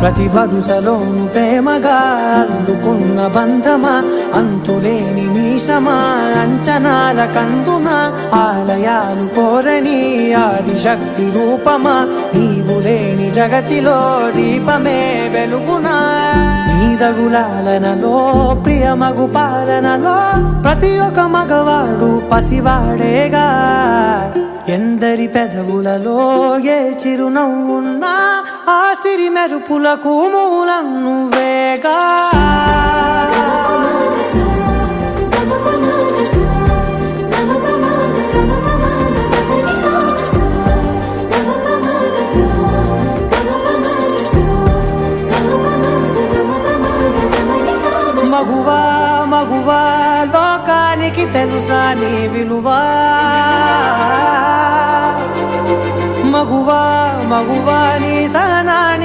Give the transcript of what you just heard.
ప్రతి వరుసలోను ప్రేమగా అల్లుకున్న బంధమా, అంతులేని మీషమా, అంచనాల కందున ఆలయాలు కోరని ఆదిశక్తి రూపమా, నీవు లేని జగతిలో దీపమే వెలుగునా. నీదగులాలనలో ప్రియమగు పాలనలో ప్రతి ఒక్క మగవాడు పసివాడేగా. ఎందరి పెదవులలో ఏ చిరునవ్వున్నా ఆ సిరి మెరుపులకు మూలం నువ్వేగా. మగువా మగువా లోకానికి తెలుసా నీ విలువా. మగువా మగువా నీ సహనాన్ని